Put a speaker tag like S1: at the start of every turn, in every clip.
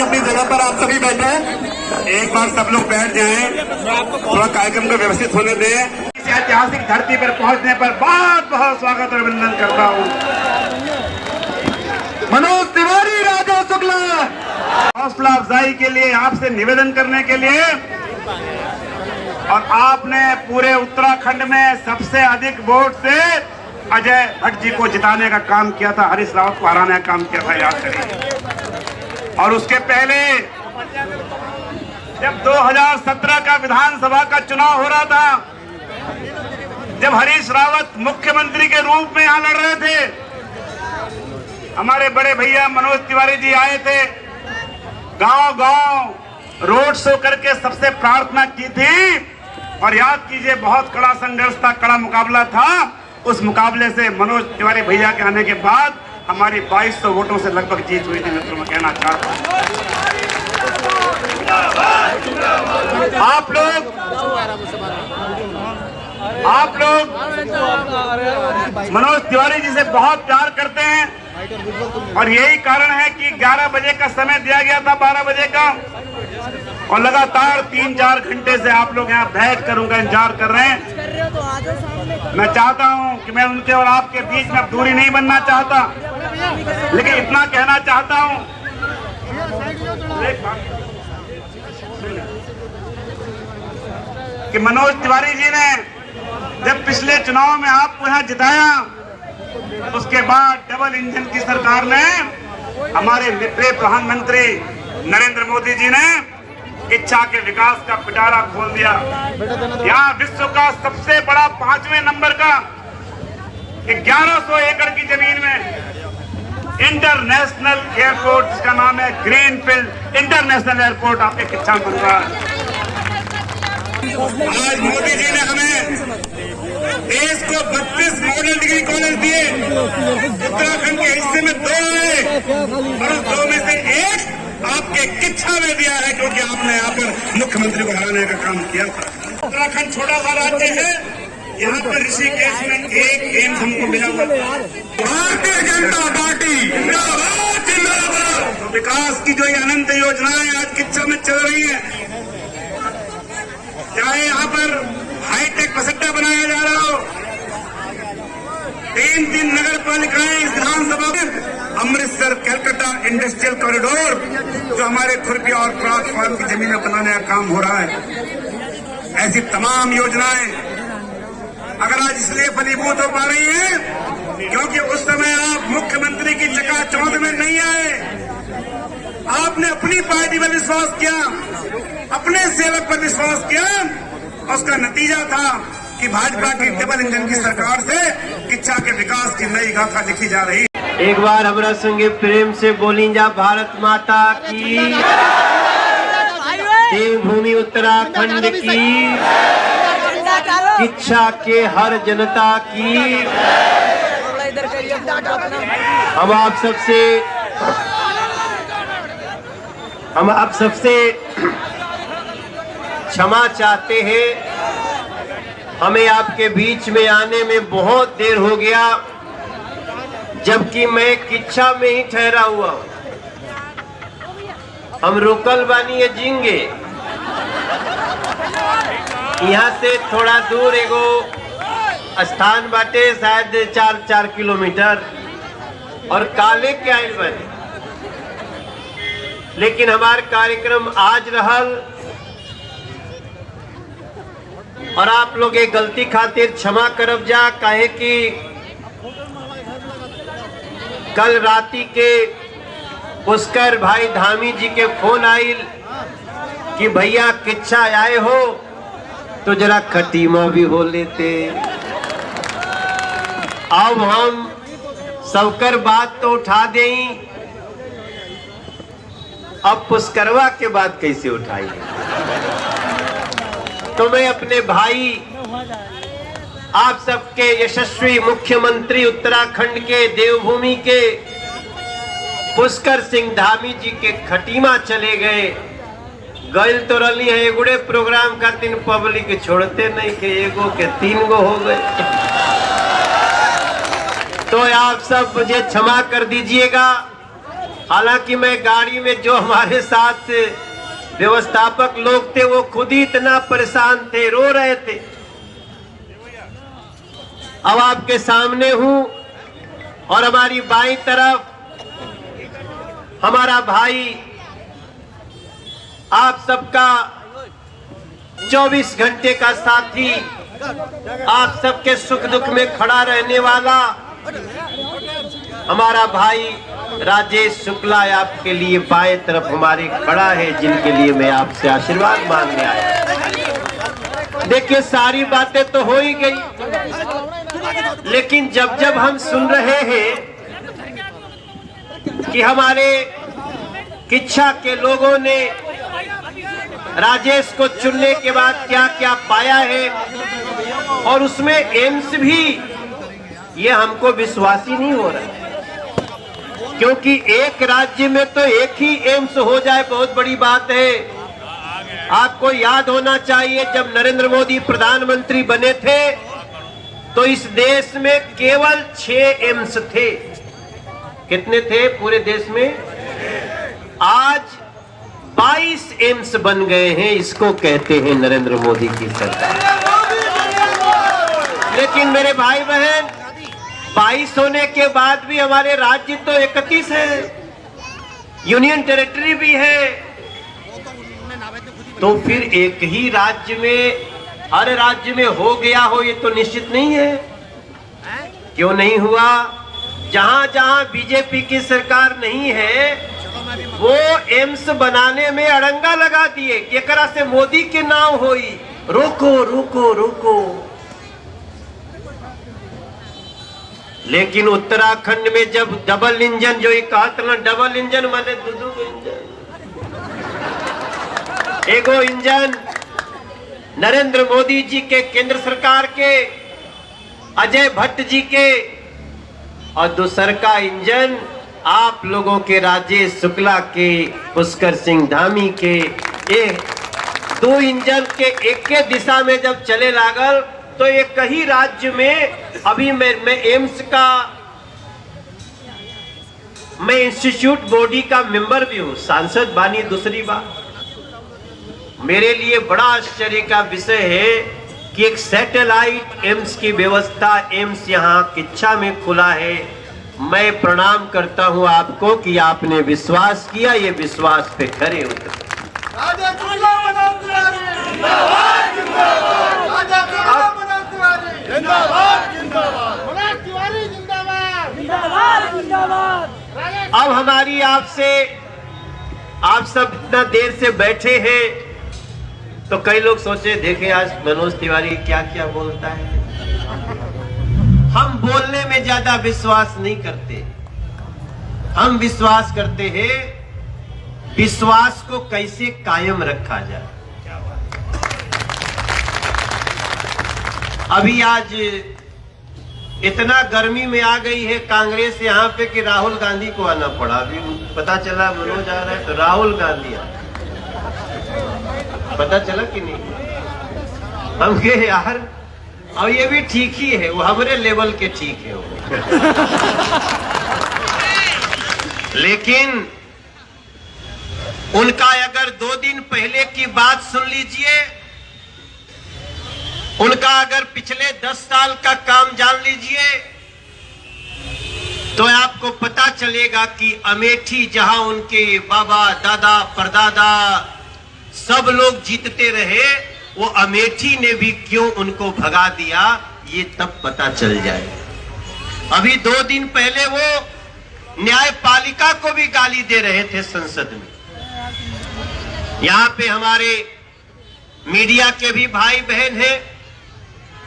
S1: अपनी जगह पर आप सभी बैठे हैं, एक बार सब लोग बैठ जाएं, थोड़ा कार्यक्रम को व्यवस्थित होने दें। इस ऐतिहासिक धरती पर पहुंचने पर बहुत बहुत स्वागत और अभिनंदन करता हूं। मनोज तिवारी, राजा शुक्ला, हौसला अफजाई के लिए आपसे निवेदन करने के लिए, और आपने पूरे उत्तराखंड में सबसे अधिक वोट से अजय भट्ट जी को जिताने का काम किया था, हरीश रावत को हराने का काम किया था, याद करिए। और उसके पहले जब 2017 का विधानसभा का चुनाव हो रहा था, जब हरीश रावत मुख्यमंत्री के रूप में यहां लड़ रहे थे, हमारे बड़े भैया मनोज तिवारी जी आए थे, गांव-गांव रोड शो करके सबसे प्रार्थना की थी, और याद कीजिए बहुत कड़ा संघर्ष था, कड़ा मुकाबला था। उस मुकाबले से मनोज तिवारी भैया के आने के बाद हमारी 2200 वोटों से लगभग जीत हुई थी। मित्रों, मैं कहना चाहता हूं आप लोग मनोज तिवारी जी से बहुत प्यार करते हैं, और यही कारण है कि 11 बजे का समय दिया गया था, 12 बजे का, और लगातार 3-4 घंटे से आप लोग यहाँ बैठ कर उनका इंतजार कर रहे हैं। मैं चाहता हूँ कि मैं उनके और आपके बीच में दूरी नहीं बनना चाहता, लेकिन इतना कहना चाहता हूँ कि मनोज तिवारी जी ने जब पिछले चुनाव में आपको यहाँ जिताया, उसके बाद डबल इंजन की सरकार ने, हमारे प्रिय प्रधानमंत्री नरेंद्र मोदी जी ने इच्छा के विकास का पिटारा खोल दिया। यहाँ विश्व का सबसे बड़ा 5वें नंबर का 1100 एकड़ की जमीन में इंटरनेशनल एयरपोर्ट, जिसका नाम है ग्रीनफील्ड इंटरनेशनल एयरपोर्ट, आपके किच्छा बन रहा है। आज मोदी जी ने हमें देश को 32 मॉडल डिग्री कॉलेज दिए, उत्तराखंड के हिस्से में 2 आए, और उस 2 में से एक आपके किच्छा में दिया है, क्योंकि आपने यहाँ पर मुख्यमंत्री को हराने का काम किया था। उत्तराखंड छोटा सा राज्य है, यहाँ पर ऋषिकेश में एक एम्स हमको मिला हुआ। भारतीय जनता पार्टी जिंदाबाद जिंदाबाद। तो विकास की जो ये अनंत योजनाएं आज किच्छा में चल रही है, चाहे यहाँ पर हाईटेक बस अड्डा बनाया जा रहा हो, 3 नगर पालिकाएं इस विधानसभा में, अमृतसर कलकत्ता इंडस्ट्रियल कॉरिडोर जो हमारे खुरपी और क्रास फार्म की जमीन में बनाने का काम हो रहा है, ऐसी तमाम योजनाएं अगर आज इसलिए फलीभूत हो पा रही हैं क्योंकि उस समय आप मुख्यमंत्री की चकाचौंध में नहीं आए। आपने अपनी पार्टी पर विश्वास किया, अपने सेवक पर विश्वास किया, और उसका नतीजा था कि भाजपा की डबल इंजन की सरकार से किच्छा के विकास की नई गाथा लिखी जा रही है।
S2: एक बार हमारा संगे प्रेम से बोली जा, भारत माता की, देवभूमि उत्तराखंड की, किच्छा के हर जनता की। हम आप सबसे क्षमा चाहते हैं, हमें आपके बीच में आने में बहुत देर हो गया, जबकि मैं किच्छा में ही ठहरा हुआ। हम रुकल बानी जींगे। यहाँ से थोड़ा दूर एगो स्थान बाटे, शायद 4 किलोमीटर, और काले के आइल बने। लेकिन हमार कार्यक्रम आज रहल और आप लोग एक गलती खातिर क्षमा करब जा, काहे कि कल राती के पुष्कर भाई धामी जी के फोन आइल कि भैया किच्छा आए हो तो जरा खटीमा भी हो लेते। अब हम सबकर बात तो उठा दें, अब पुष्करवा के बाद कैसे उठाई? तो मैं अपने भाई, आप सबके यशस्वी मुख्यमंत्री उत्तराखंड के, देवभूमि के पुष्कर सिंह धामी जी के खटीमा चले गए। गल तो रली है एगुड़े प्रोग्राम का, तीन पब्लिक छोड़ते नहीं के एगो के 3 गो हो गए। तो आप सब मुझे क्षमा कर दीजिएगा। हालांकि मैं गाड़ी में जो हमारे साथ व्यवस्थापक लोग थे वो खुद ही इतना परेशान थे, रो रहे थे। अब आपके सामने हूं और हमारी बाईं तरफ हमारा भाई, आप सबका 24 घंटे का साथी, आप सबके सुख दुख में खड़ा रहने वाला हमारा भाई राजेश शुक्ला आपके लिए बाएं तरफ हमारे खड़ा है, जिनके लिए मैं आपसे आशीर्वाद मांगने आया। देखिए, सारी बातें तो हो ही गई, लेकिन जब जब हम सुन रहे हैं कि हमारे किच्छा के लोगों ने राजेश को चुनने के बाद क्या क्या पाया है, और उसमें एम्स भी, ये हमको विश्वास ही नहीं हो रहा है। क्योंकि एक राज्य में तो एक ही एम्स हो जाए बहुत बड़ी बात है। आपको याद होना चाहिए, जब नरेंद्र मोदी प्रधानमंत्री बने थे तो इस देश में केवल 6 एम्स थे। कितने थे पूरे देश में? आज 22 एम्स बन गए हैं। इसको कहते हैं नरेंद्र मोदी की सरकार। लेकिन मेरे भाई बहन, 22 होने के बाद भी हमारे राज्य तो 31 है, यूनियन टेरिटरी भी है। तो फिर एक ही राज्य में, हर राज्य में हो गया हो ये तो निश्चित नहीं है। क्यों नहीं हुआ? जहां जहां बीजेपी की सरकार नहीं है वो एम्स बनाने में अड़ंगा लगा दिए, एकरा से मोदी के नाम होई, रोको रोको रोको। लेकिन उत्तराखंड में जब डबल इंजन, जो ये कहा था ना, डबल इंजन माने 2 इंजन, एगो इंजन नरेंद्र मोदी जी के, केंद्र सरकार के, अजय भट्ट जी के, और दूसर का इंजन आप लोगों के राजेश शुक्ला के, पुष्कर सिंह धामी के। ये 2 इंजन के एक के दिशा में जब चले लागल तो एक ही राज्य में, अभी मैं एम्स का, मैं इंस्टीट्यूट बॉडी का मेंबर भी हूं, सांसद बानी। दूसरी बात, मेरे लिए बड़ा आश्चर्य का विषय है कि एक सैटेलाइट एम्स की व्यवस्था, एम्स यहाँ किच्छा में खुला है। मैं प्रणाम करता हूं आपको कि आपने विश्वास किया, ये विश्वास पे खरे उतरे। अब हमारी आपसे, आप सब इतना देर से बैठे हैं तो कई लोग सोचे देखें आज मनोज तिवारी क्या क्या बोलता है। हम बोलने में ज्यादा विश्वास नहीं करते, हम विश्वास करते हैं विश्वास को कैसे कायम रखा जाए। अभी आज इतना गर्मी में आ गई है कांग्रेस यहाँ पे कि राहुल गांधी को आना पड़ा। अभी पता चला मनोज आ रहा है तो राहुल गांधी आ, पता चला कि नहीं? हम कहे यार और ये भी ठीक ही है, वो हमारे लेवल के ठीक है वो। लेकिन उनका अगर 2 दिन पहले की बात सुन लीजिए उनका अगर पिछले 10 साल का काम जान लीजिए तो आपको पता चलेगा कि अमेठी जहां उनके बाबा दादा परदादा सब लोग जीतते रहे, वो अमेठी ने भी क्यों उनको भगा दिया ये तब पता चल जाए। अभी 2 दिन पहले वो न्यायपालिका को भी गाली दे रहे थे संसद में। यहां पे हमारे मीडिया के भी भाई बहन हैं,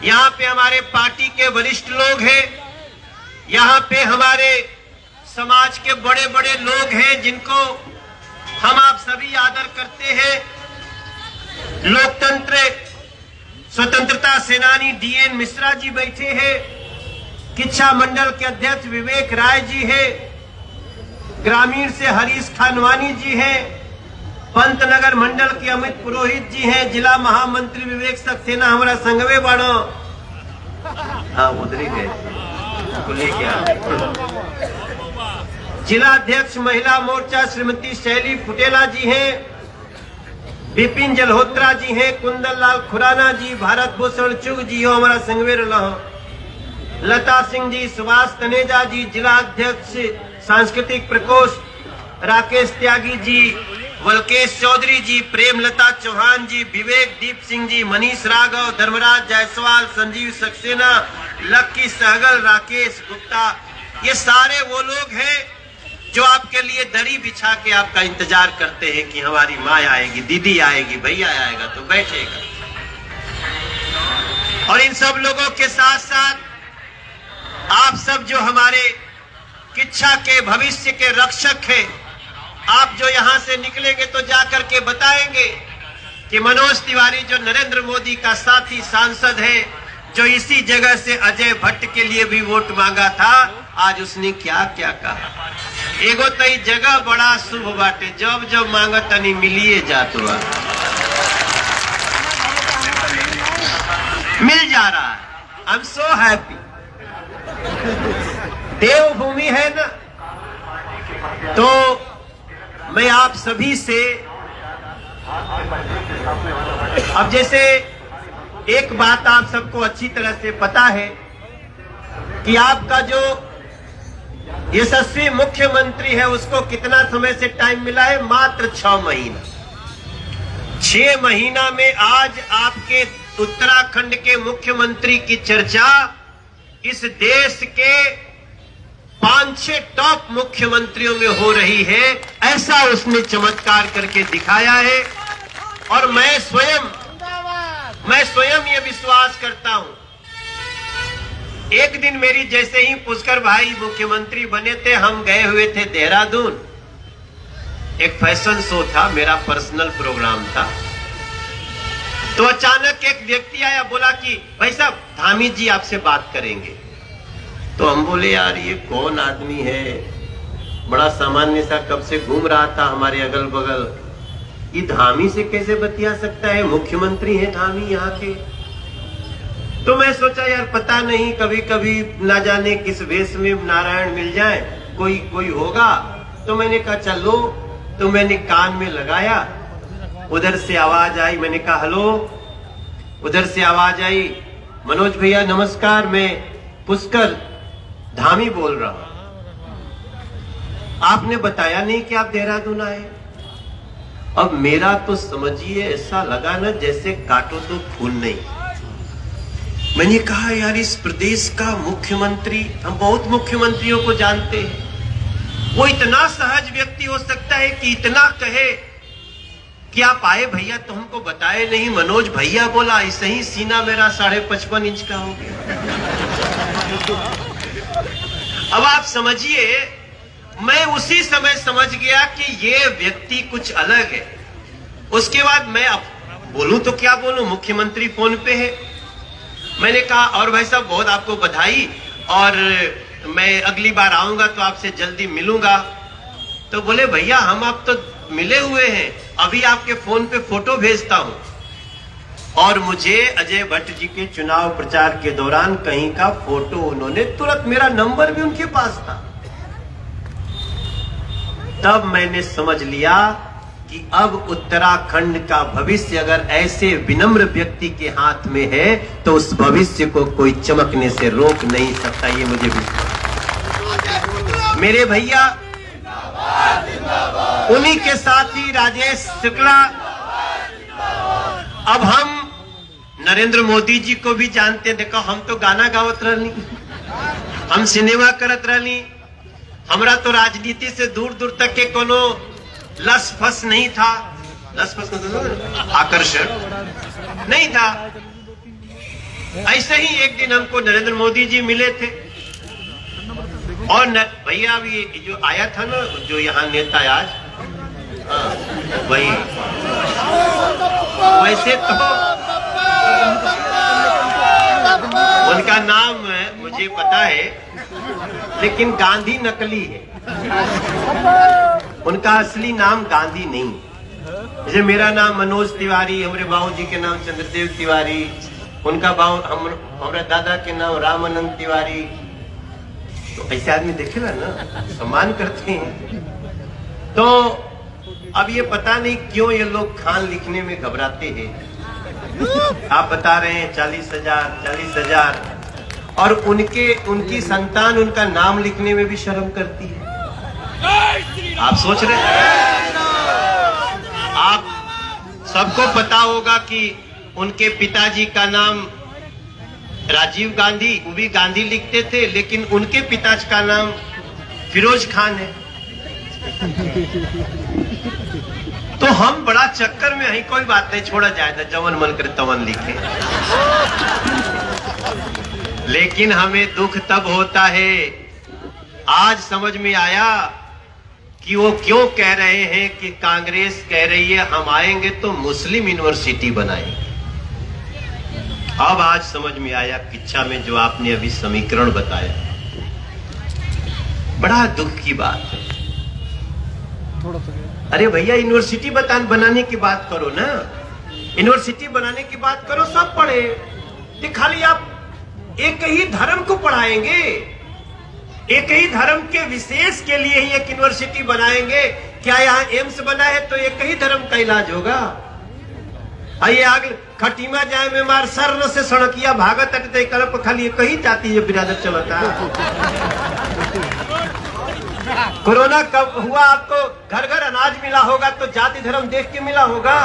S2: यहां पे हमारे पार्टी के वरिष्ठ लोग हैं, यहां पे हमारे समाज के बड़े बड़े लोग हैं जिनको हम आप सभी आदर करते हैं। लोकतंत्र स्वतंत्रता सेनानी डीएन मिश्रा जी बैठे हैं, किच्छा मंडल के अध्यक्ष विवेक राय जी हैं, ग्रामीण से हरीश खानवानी जी हैं, पंतनगर मंडल के अमित पुरोहित जी हैं, जिला महामंत्री विवेक सक्सेना हमारा संगवे बाणो, हाँ उधर ही गए को लेके जिला अध्यक्ष महिला मोर्चा श्रीमती शैली फुटेला जी हैं, विपिन जल्होत्रा जी हैं, कुंदन लाल खुराना जी, भारत भूषण चुग जी हो हमारा संगवेर लता सिंह जी, सुभाष तनेजा जी, जिला अध्यक्ष सांस्कृतिक प्रकोष्ठ राकेश त्यागी जी, वलकेश चौधरी जी, प्रेमलता चौहान जी, विवेक दीप सिंह जी, मनीष राघव, धर्मराज जायसवाल, संजीव सक्सेना, लक्की सहगल, राकेश गुप्ता, ये सारे वो लोग हैं जो आपके लिए दरी बिछा के आपका इंतजार करते हैं कि हमारी माँ आएगी, दीदी आएगी, भैया आएगा तो बैठेगा। और इन सब लोगों के साथ साथ आप सब जो हमारे किच्छा के भविष्य के रक्षक हैं, आप जो यहां से निकलेंगे तो जाकर के बताएंगे कि मनोज तिवारी जो नरेंद्र मोदी का साथी सांसद है, जो इसी जगह से अजय भट्ट के लिए भी वोट मांगा था, आज उसने क्या क्या कहा। एगो तई जगह बड़ा शुभ बाटे, जब जब मांगा तनी मिलिए जात हुआ, मिल जा रहा है। I am so happy. देवभूमि है ना, तो मैं आप सभी से अब जैसे एक बात आप सबको अच्छी तरह से पता है कि आपका जो यशस्वी मुख्यमंत्री है उसको कितना समय से टाइम मिला है, मात्र 6 महीना। 6 महीना में आज आपके उत्तराखंड के मुख्यमंत्री की चर्चा इस देश के 5-6 टॉप मुख्यमंत्रियों में हो रही है, ऐसा उसने चमत्कार करके दिखाया है। और मैं स्वयं ये विश्वास करता हूं। एक दिन मेरी जैसे ही पुष्कर भाई मुख्यमंत्री बने थे, हम गए हुए थे देहरादून, एक फैशन शो था, मेरा पर्सनल प्रोग्राम था। तो अचानक एक व्यक्ति आया, बोला कि भाई साहब धामी जी आपसे बात करेंगे। तो हम बोले यार ये कौन आदमी है, बड़ा सामान्य सा कब से घूम रहा था हमारे अगल बगल, ये धामी से कैसे बतिया सकता है, मुख्यमंत्री है धामी यहाँ के। तो मैं सोचा यार पता नहीं, कभी कभी ना जाने किस वेश में नारायण मिल जाए, कोई होगा। तो मैंने कहा चलो, तो मैंने कान में लगाया, उधर से आवाज आई, मैंने कहा हेलो, उधर से आवाज आई, मनोज भैया नमस्कार, मैं पुष्कर धामी बोल रहा हूं, आपने बताया नहीं कि आप देहरादून आए। अब मेरा तो समझिए ऐसा लगा ना जैसे काटो तो फूल नहीं। मैंने कहा यार इस प्रदेश का मुख्यमंत्री, हम बहुत मुख्यमंत्रियों को जानते हैं, वो इतना सहज व्यक्ति हो सकता है कि इतना कहे कि आप आए भैया तो हमको बताए नहीं, मनोज भैया बोला, ऐसे ही सीना मेरा 55.5 इंच का हो गया। अब आप समझिए, मैं उसी समय समझ गया कि ये व्यक्ति कुछ अलग है। उसके बाद मैं अब बोलूं तो क्या बोलूं, मुख्यमंत्री फोन पे है। मैंने कहा और भाई साहब बहुत आपको बधाई, और मैं अगली बार आऊंगा तो आपसे जल्दी मिलूंगा। तो बोले भैया हम आप तो मिले हुए हैं, अभी आपके फोन पे फोटो भेजता हूं। और मुझे अजय भट्ट जी के चुनाव प्रचार के दौरान कहीं का फोटो उन्होंने, तुरंत मेरा नंबर भी उनके पास था। तब मैंने समझ लिया कि अब उत्तराखंड का भविष्य अगर ऐसे विनम्र व्यक्ति के हाथ में है तो उस भविष्य को कोई चमकने से रोक नहीं सकता, ये मुझे विश्वास। मेरे भैया उन्हीं के साथी राजेश शुक्ला, अब हम नरेंद्र मोदी जी को भी जानते हैं। देखो हम तो गाना गावत रहनी, हम सिनेमा करत रहनी, हमरा तो राजनीति से दूर दूर तक के कोनो लस फस नहीं था, लस फस आकर्षण नहीं था। ऐसे ही एक दिन हमको नरेंद्र मोदी जी मिले थे और भैया भी जो आया था ना, जो यहाँ नेता आज, वही वैसे तो उनका नाम मुझे पता है लेकिन गांधी नकली है, उनका असली नाम गांधी नहीं। जैसे मेरा नाम मनोज तिवारी, हमारे बाबूजी के नाम चंद्रदेव तिवारी, उनका हमारे दादा के नाम रामानंद तिवारी। तो ऐसे आदमी देखेगा ना, सम्मान करते हैं। तो अब ये पता नहीं क्यों ये लोग खान लिखने में घबराते हैं। आप बता रहे हैं 40,000 और उनकी संतान उनका नाम लिखने में भी शर्म करती है। आप सोच रहे हैं, आप सबको पता होगा कि उनके पिताजी का नाम राजीव गांधी, वो भी गांधी लिखते थे, लेकिन उनके पिताजी का नाम फिरोज खान है। तो हम बड़ा चक्कर में है, कोई बात नहीं, छोड़ा जाए तो जवन मन करे तवन लिखे। लेकिन हमें दुख तब होता है, आज समझ में आया कि वो क्यों कह रहे हैं कि कांग्रेस कह रही है हम आएंगे तो मुस्लिम यूनिवर्सिटी बनाएंगे। अब आज समझ में आया किच्छा में जो आपने अभी समीकरण बताया, बड़ा दुख की बात है। अरे भैया यूनिवर्सिटी बनाने की बात करो ना, यूनिवर्सिटी बनाने की बात करो, सब पढ़े। ये खाली आप एक ही धर्म को पढ़ाएंगे, एक ही धर्म के विशेष के लिए ही एक यूनिवर्सिटी बनाएंगे। क्या यहाँ एम्स बना है तो एक ही धर्म का इलाज होगा? आइए आगे खटीमा जाए में मार सर से सड़किया भागत अटते कल्प खाली एक ही जाती है बिरादर चलता। कोरोना कब हुआ आपको घर घर अनाज मिला होगा तो जाति धर्म देख के मिला होगा।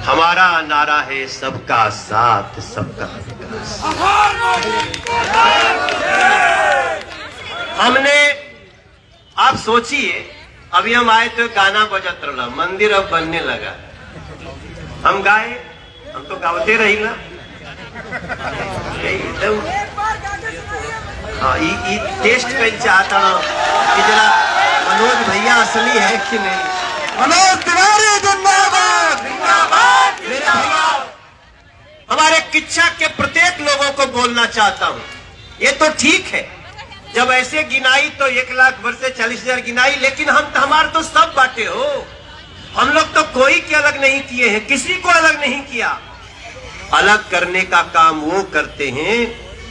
S2: हमारा नारा है सबका साथ सबका विकास। हमने, आप सोचिए, अभी हम आए तो गाना बजत रहा, मंदिर अब बनने लगा, हम गाए, हम तो गावते रही ना। एकदम हाँ, ये टेस्ट कर चाहता हूँ कि जरा मनोज भैया असली है कि नहीं।
S1: मनोज तिवारी जिंदाबाद जिंदाबाद।
S2: मेरे भैया, हमारे किच्छा के प्रत्येक लोगों को बोलना चाहता हूँ, ये तो ठीक है जब ऐसे गिनाई तो 1 लाख वर्ष से 40,000 गिनाई, लेकिन हमारे तो सब बाटे हो। हम लोग तो कोई के अलग नहीं किए हैं, किसी को अलग नहीं किया। अलग करने का काम वो करते हैं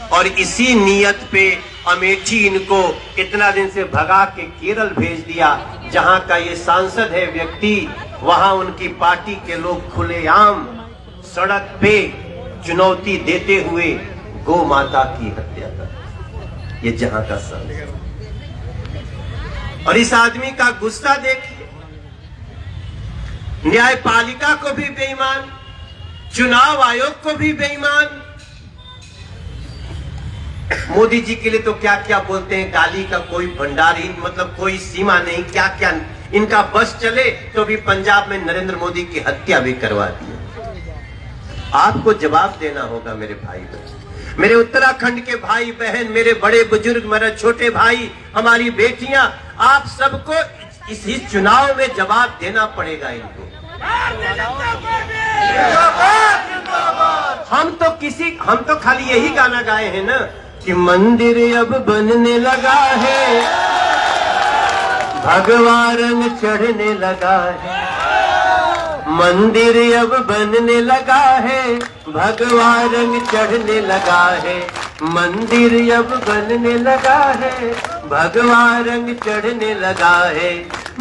S2: और इसी नियत पे अमेठी इनको इतना दिन से भगा के केरल भेज दिया। जहां का ये सांसद है व्यक्ति, वहां उनकी पार्टी के लोग खुलेआम सड़क पे चुनौती देते हुए गौ माता की हत्या कर, ये जहां का सांसद। और इस आदमी का गुस्सा देखिए, न्यायपालिका को भी बेईमान, चुनाव आयोग को भी बेईमान। मोदी जी के लिए तो क्या क्या बोलते हैं, गाली का कोई भंडार ही, मतलब कोई सीमा नहीं, क्या क्या इनका बस चले तो भी पंजाब में नरेंद्र मोदी की हत्या भी करवा दी। आपको जवाब देना होगा मेरे भाई बहन, मेरे उत्तराखंड के भाई बहन, मेरे बड़े बुजुर्ग, मेरे छोटे भाई, हमारी बेटियां, आप सबको इस चुनाव में जवाब देना पड़ेगा इनको। हम तो खाली यही गाना गाए हैं ना कि मंदिर अब बनने लगा है, भगवा रंग चढ़ने लगा है। मंदिर अब बनने लगा है, भगवा रंग चढ़ने लगा है। मंदिर अब बनने लगा है, भगवा रंग चढ़ने लगा है।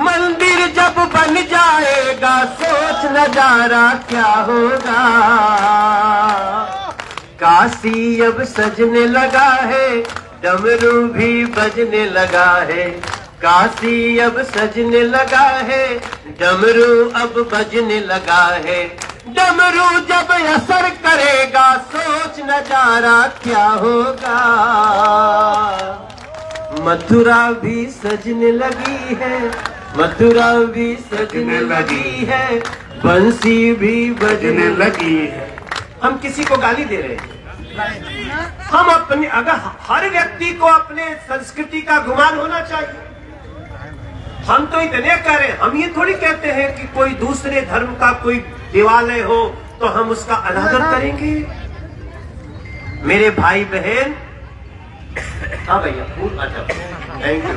S2: मंदिर जब बन जाएगा सोच नजारा क्या होगा। काशी अब सजने लगा है, डमरू भी बजने लगा है। काशी अब सजने लगा है, डमरू अब बजने लगा है। डमरू जब असर करेगा सोच नजारा क्या होगा। मथुरा भी सजने लगी है, मथुरा भी सजने लगी है, बंसी भी बजने लगी है। हम किसी को गाली दे रहे हैं? हम अपने, अगर हर व्यक्ति को अपने संस्कृति का गुमान होना चाहिए। हम तो इतने कह रहे हैं, हम ये थोड़ी कहते हैं कि कोई दूसरे धर्म का कोई देवालय हो तो हम उसका अनादर करेंगे। मेरे भाई बहन, हाँ भैया फूल, अच्छा थैंक यू,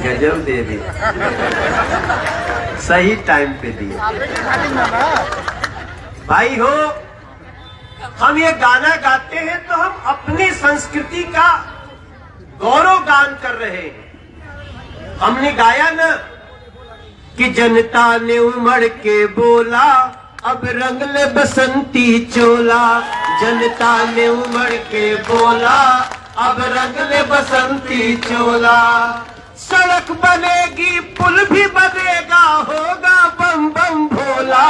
S2: गजब दे दी, सही टाइम पे दिए। भाई हो, हम ये गाना गाते हैं तो हम अपनी संस्कृति का गौरव गान कर रहे हैं। हमने गाया ना कि जनता ने उमड़ के बोला अब रंग ले बसंती चोला। जनता ने उमड़ के बोला अब रंग ले बसंती चोला। सड़क बनेगी पुल भी बनेगा होगा बम बम भोला।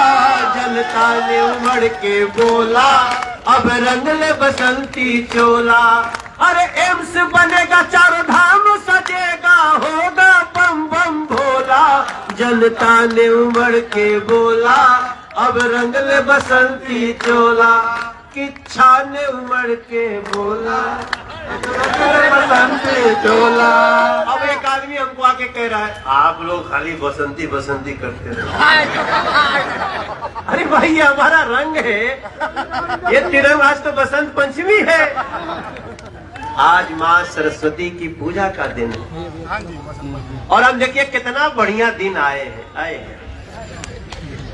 S2: जनता ने उमड़ के बोला अब रंग ले बसंती चोला। अरे एम्स बनेगा चारों धाम सजेगा होगा बम बम भोला। जनता ने उमड़ के बोला अब रंग ले बसंती चोला। किच्छा ने उमड़ के बोला बसंती चोला। अब एक आदमी हमको आके कह रहा है आप लोग खाली बसंती बसंती करते रहे। अरे भाई ये हमारा रंग है, ये तिरंगा, आज तो बसंत पंचमी है। आज माँ सरस्वती की पूजा का दिन है और हम देखिए कितना बढ़िया दिन आए हैं।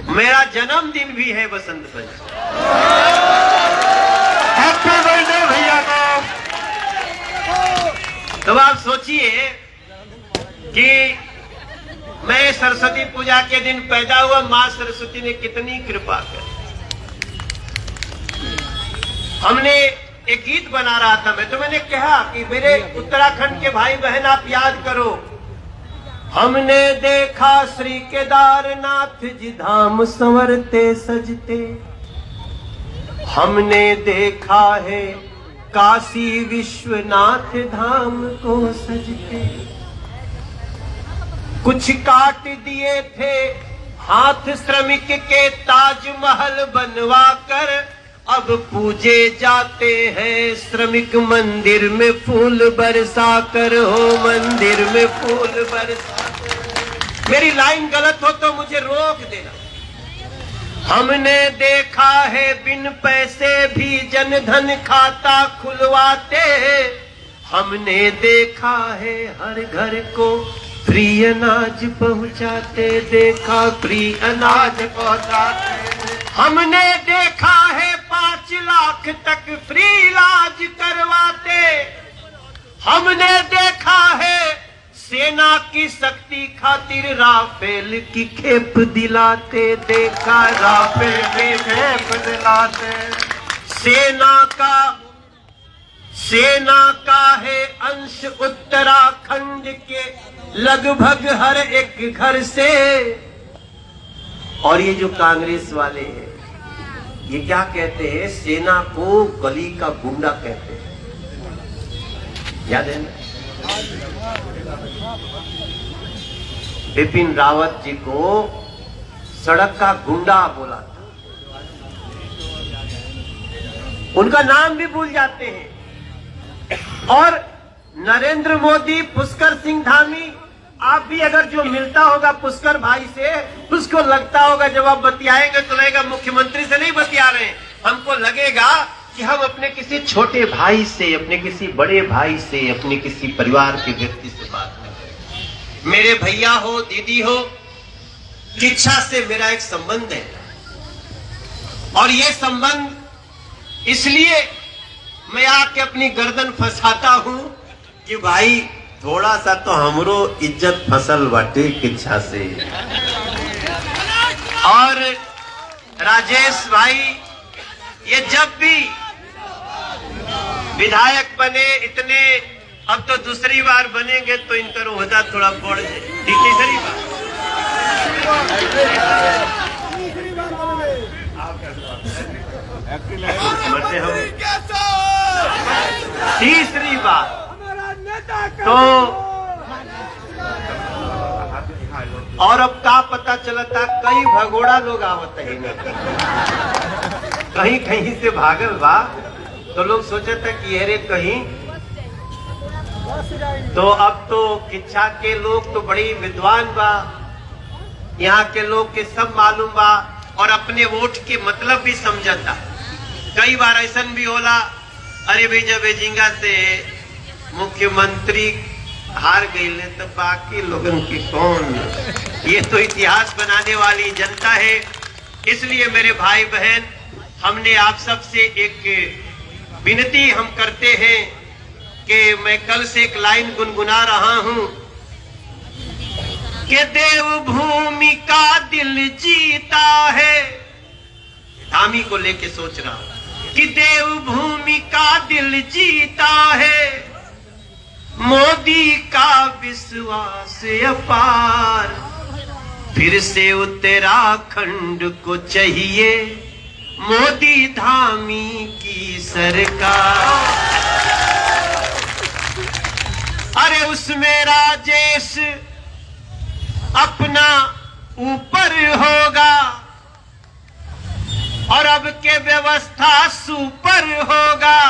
S2: मेरा जन्मदिन भी है बसंत पंचमी। हैप्पी बर्थडे भैया को। तो आप सोचिए कि मैं सरस्वती पूजा के दिन पैदा हुआ, माँ सरस्वती ने कितनी कृपा कर। हमने एक गीत बना रहा था मैं, तो मैंने कहा कि मेरे उत्तराखंड के भाई बहन आप याद करो। हमने देखा श्री केदारनाथ जी धाम संवरते सजते। हमने देखा है काशी विश्वनाथ धाम को सजते। कुछ काट दिए थे हाथ श्रमिक के ताजमहल बनवा कर। अब पूजे जाते हैं श्रमिक मंदिर में फूल बरसा कर। हो मंदिर में फूल बरसा कर। मेरी लाइन गलत हो तो मुझे रोक देना। हमने देखा है बिन पैसे भी जनधन खाता खुलवाते। हमने देखा है हर घर को फ्री अनाज पहुंचाते। देखा फ्री अनाज पहुंचाते। हमने देखा है 5 लाख तक फ्री इलाज करवाते। हमने देखा है सेना की शक्ति खातिर राफेल की खेप दिलाते। देखा राफेल की खेप दिलाते। सेना का है अंश उत्तराखंड के लगभग हर एक घर से। और ये जो कांग्रेस वाले हैं ये क्या कहते हैं, सेना को गली का गुंडा कहते हैं। याद है ना, बिपिन रावत जी को सड़क का गुंडा बोला था। उनका नाम भी भूल जाते हैं। और नरेंद्र मोदी, पुष्कर सिंह धामी, आप भी अगर जो मिलता होगा पुष्कर भाई से, उसको लगता होगा जब आप बतियाएंगे तो लगेगा मुख्यमंत्री से नहीं बतिया रहे हैं। हमको लगेगा कि हम अपने किसी छोटे भाई से, अपने किसी बड़े भाई से, अपने किसी परिवार के व्यक्ति से बात कर रहे हैं। मेरे भैया हो, दीदी हो, किच्छा से मेरा एक संबंध है। और ये संबंध इसलिए मैं आके अपनी गर्दन फंसाता हूं कि भाई थोड़ा सा तो हमरो इज्जत फसल बाटे किच्छा से। और राजेश भाई ये जब भी विधायक बने इतने, अब तो दूसरी बार बनेंगे तो इनका होता थोड़ा बढ़ जाए, तीसरी बार मरते हम तीसरी बार तो। और अब का पता चला था कई भगोड़ा लोग आवत है कहीं कहीं से भागल बा, तो लोग सोचे था कि अरे कहीं तो। अब तो किच्छा के लोग तो बड़ी विद्वान बा, यहाँ के लोग के सब मालूम बा और अपने वोट के मतलब भी समझता। कई बार ऐसा भी होला, अरे भाई जब एजिंगा से मुख्यमंत्री हार गई तो बाकी लोगों की कौन। ये तो इतिहास बनाने वाली जनता है। इसलिए मेरे भाई बहन, हमने आप सबसे एक विनती हम करते हैं कि मैं कल से एक लाइन गुनगुना रहा हूं कि देवभूमि का दिल जीता है। धामी को लेके सोच रहा हूं कि देवभूमि का दिल जीता है, मोदी का विश्वास अपार, फिर से उत्तराखंड को चाहिए मोदी धामी की सरकार। अरे उसमें राजेश अपना ऊपर होगा और अब के व्यवस्था सुपर होगा।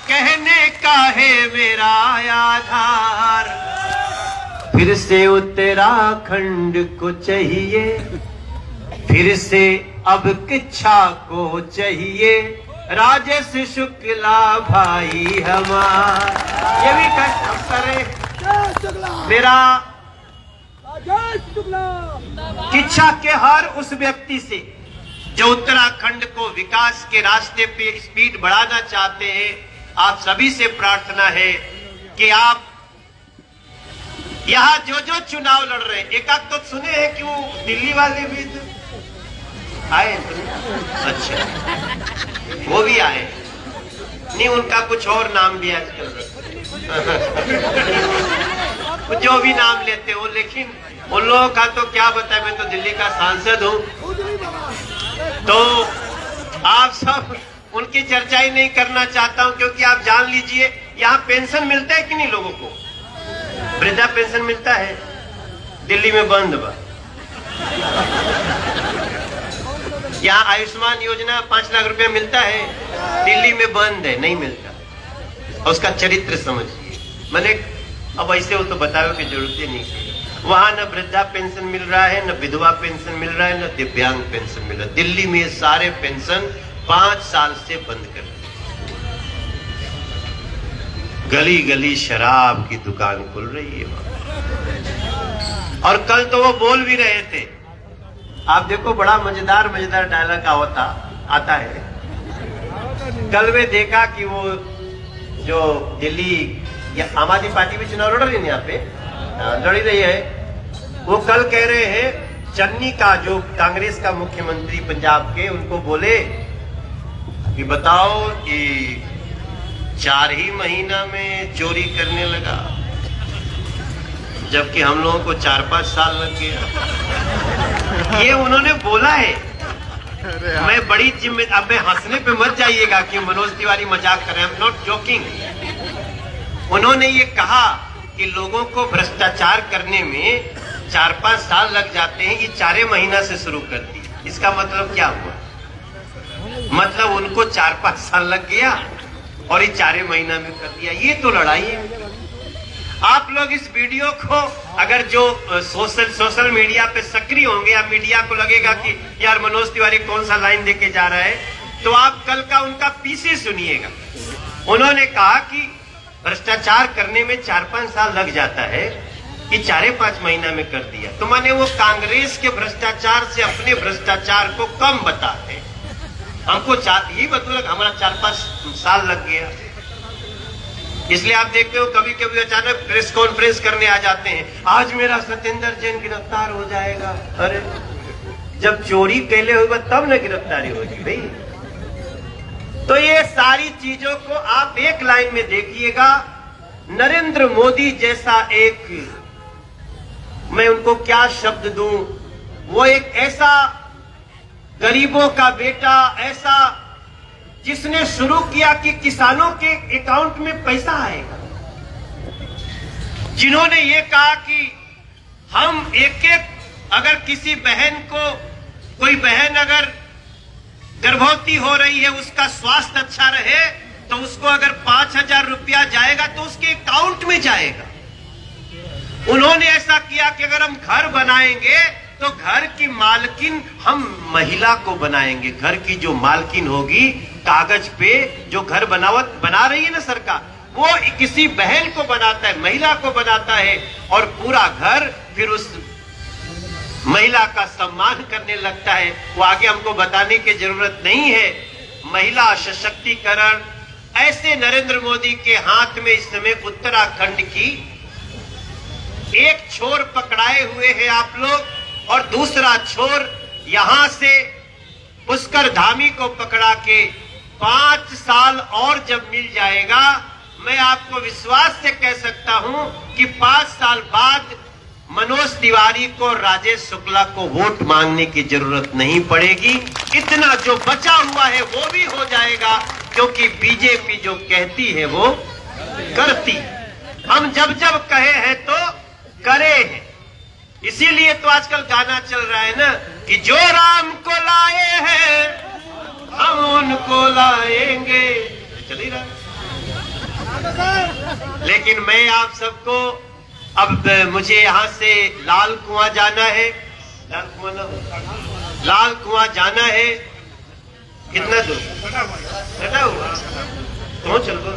S2: कहने का है मेरा आधार, फिर से उत्तराखंड को चाहिए, फिर से अब किच्छा को चाहिए राजेश शुक्ला भाई हमार। ये भी कष्ट करे मेरा किच्छा के हर उस व्यक्ति से जो उत्तराखंड को विकास के रास्ते पे स्पीड बढ़ाना चाहते हैं। आप सभी से प्रार्थना है कि आप यहाँ जो जो चुनाव लड़ रहे हैं, एक तो सुने हैं क्यों दिल्ली वाले भी आए। अच्छा वो भी आए नहीं, उनका कुछ और नाम भी आजकल जो भी नाम लेते हो, लेकिन उन लोगों का तो क्या बताए। मैं तो दिल्ली का सांसद हूं, तो आप सब उनकी चर्चा ही नहीं करना चाहता हूं, क्योंकि आप जान लीजिए यहाँ पेंशन मिलता है कि नहीं लोगों को। वृद्धा पेंशन मिलता है, दिल्ली में बंद बा। यहाँ आयुष्मान योजना 5 लाख रुपया मिलता है, दिल्ली में बंद है, नहीं मिलता। और उसका चरित्र समझिए। मैंने अब ऐसे हो तो बताओ कि जरूरत ही नहीं। वहां न वृद्धा पेंशन मिल रहा है, न विधवा पेंशन मिल रहा है, न दिव्यांग पेंशन मिल रहा है। दिल्ली में सारे पेंशन 5 साल से बंद कर दी। गली गली शराब की दुकान खुल रही है वहां। और कल तो वो बोल भी रहे थे, आप देखो बड़ा मजेदार डायलॉग आता है। कल में देखा कि वो जो दिल्ली या आम आदमी पार्टी में चुनाव लड़ रही है, यहाँ पे लड़ी रही है, वो कल कह रहे हैं चन्नी का जो कांग्रेस का मुख्यमंत्री पंजाब के, उनको बोले कि बताओ कि 4 ही महीना में चोरी करने लगा, जबकि हम लोगों को 4-5 साल लग गया। ये उन्होंने बोला है। मैं बड़ी जिम्मेदार, अब मैं हंसने पे मत जाइएगा कि मनोज तिवारी मजाक कर रहे हैं, आई एम नॉट जोकिंग। उन्होंने ये कहा कि लोगों को भ्रष्टाचार करने में 4-5 साल लग जाते हैं, ये 4 महीना से शुरू कर दी। इसका मतलब क्या हुआ? मतलब उनको 4-5 साल लग गया और ये 4 महीना में कर दिया। ये तो लड़ाई है। आप लोग इस वीडियो को अगर जो सोशल मीडिया पे सक्रिय होंगे, या मीडिया को लगेगा कि यार मनोज तिवारी कौन सा लाइन देके जा रहा है, तो आप कल का उनका पीसी सुनिएगा। उन्होंने कहा कि भ्रष्टाचार करने में 4-5 साल लग जाता है, कि 4-5 महीना में कर दिया। तो माने वो कांग्रेस के भ्रष्टाचार से अपने भ्रष्टाचार को कम बताते हैं। हमको यही मतलब हमारा 4-5 साल लग गया। इसलिए आप देखते हो कभी कभी अचानक प्रेस कॉन्फ्रेंस करने आ जाते हैं, आज मेरा सत्येंद्र जैन गिरफ्तार हो जाएगा। अरे जब चोरी कैले होगा तब न गिरफ्तारी होगी भाई। तो ये सारी चीजों को आप एक लाइन में देखिएगा। नरेंद्र मोदी जैसा एक, मैं उनको क्या शब्द दूं, वो एक ऐसा गरीबों का बेटा, ऐसा जिसने शुरू किया कि किसानों के अकाउंट में पैसा आएगा, जिन्होंने ये कहा कि हम एक एक, अगर किसी बहन को, कोई बहन अगर गर्भवती हो रही है, उसका स्वास्थ्य अच्छा रहे तो उसको अगर 5,000 रुपया जाएगा तो उसके अकाउंट में जाएगा। उन्होंने ऐसा किया कि अगर हम घर बनाएंगे तो घर की मालकिन हम महिला को बनाएंगे। घर की जो मालकिन होगी, कागज पे जो घर बना रही है ना सरकार, वो किसी बहन को बनाता है, महिला को बनाता है, और पूरा घर फिर उस महिला का सम्मान करने लगता है। वो आगे हमको बताने की जरूरत नहीं है। महिला सशक्तिकरण, ऐसे नरेंद्र मोदी के हाथ में इस समय उत्तराखंड की एक छोर पकड़ाए हुए हैं आप लोग, और दूसरा छोर यहां से पुष्कर धामी को पकड़ा के 5 साल और जब मिल जाएगा, मैं आपको विश्वास से कह सकता हूं कि 5 साल बाद मनोज तिवारी को, राजेश शुक्ला को वोट मांगने की जरूरत नहीं पड़ेगी। इतना जो बचा हुआ है वो भी हो जाएगा, क्योंकि बीजेपी जो कहती है वो करती। हम जब जब कहे हैं तो करे हैं। इसीलिए तो आजकल गाना चल रहा है ना कि जो राम को लाए हैं हम उनको लाएंगे, चल ही रहा। लेकिन मैं आप सबको, अब मुझे यहां से लाल कुआं जाना है, लाल कुआं जाना है। कितना दूर घटा हुआ तो चल दो,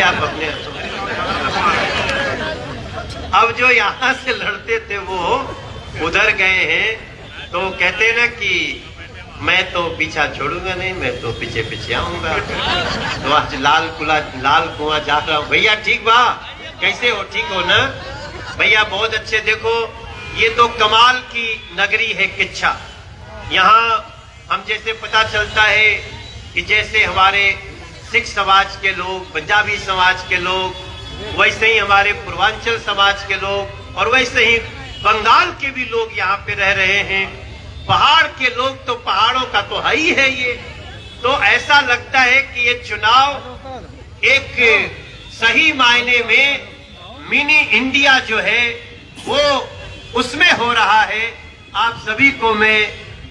S2: आप अपने अब जो यहां से लड़ते थे वो उधर गए हैं, तो कहते ना कि मैं तो पीछा छोड़ूंगा नहीं, मैं तो पीछे पीछे आऊंगा। तो आज लाल कुआं जा रहा हूं। भैया ठीक बा, कैसे हो? ठीक हो ना भैया? बहुत अच्छे। देखो ये तो कमाल की नगरी है किच्छा। यहाँ हम जैसे पता चलता है कि जैसे हमारे सिख समाज के लोग, पंजाबी समाज के लोग, वैसे ही हमारे पूर्वांचल समाज के लोग, और वैसे ही बंगाल के भी लोग यहाँ पे रह रहे हैं। पहाड़ के लोग तो पहाड़ों का तो है ही है ये। तो ऐसा लगता है कि ये चुनाव एक सही मायने में मिनी इंडिया जो है वो उसमें हो रहा है। आप सभी को मैं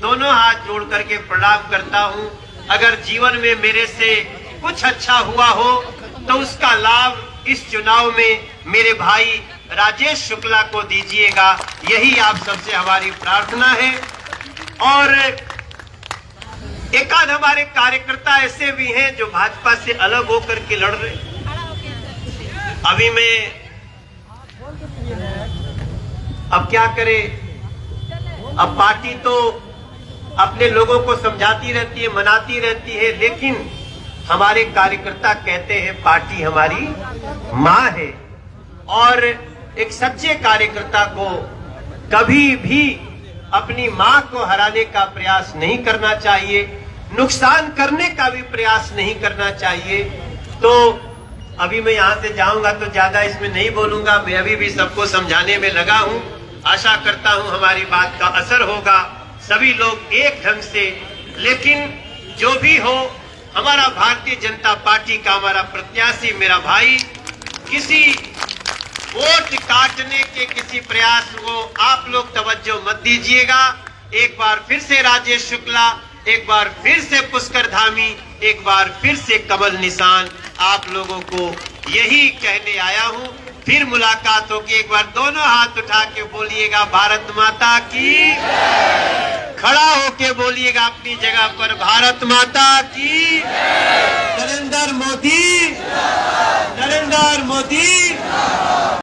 S2: दोनों हाथ जोड़ करके प्रणाम करता हूं। अगर जीवन में मेरे से कुछ अच्छा हुआ हो तो उसका लाभ इस चुनाव में मेरे भाई राजेश शुक्ला को दीजिएगा, यही आप सबसे हमारी प्रार्थना है। और एकाध हमारे कार्यकर्ता ऐसे भी हैं जो भाजपा से अलग होकर के लड़ रहे। अभी मैं अब क्या करे, अब पार्टी तो अपने लोगों को समझाती रहती है, मनाती रहती है, लेकिन हमारे कार्यकर्ता कहते हैं पार्टी हमारी मां है। और एक सच्चे कार्यकर्ता को कभी भी अपनी मां को हराने का प्रयास नहीं करना चाहिए, नुकसान करने का भी प्रयास नहीं करना चाहिए। तो अभी मैं यहां से जाऊंगा तो ज्यादा इसमें नहीं बोलूंगा, मैं अभी भी सबको समझाने में लगा हूं। आशा करता हूं हमारी बात का असर होगा, सभी लोग एक ढंग से। लेकिन जो भी हो, हमारा भारतीय जनता पार्टी का हमारा प्रत्याशी मेरा भाई किसी वोट काटने के किसी प्रयास को आप लोग तवज्जो मत दीजिएगा। एक बार फिर से राजेश शुक्ला, एक बार फिर से पुष्कर धामी, एक बार फिर से कमल निशान, आप लोगों को यही कहने आया हूं। फिर मुलाकात होगी। एक बार दोनों हाथ उठा के बोलिएगा भारत माता की, खड़ा होके बोलिएगा अपनी जगह पर भारत माता की। नरेंद्र मोदी, नरेंद्र मोदी।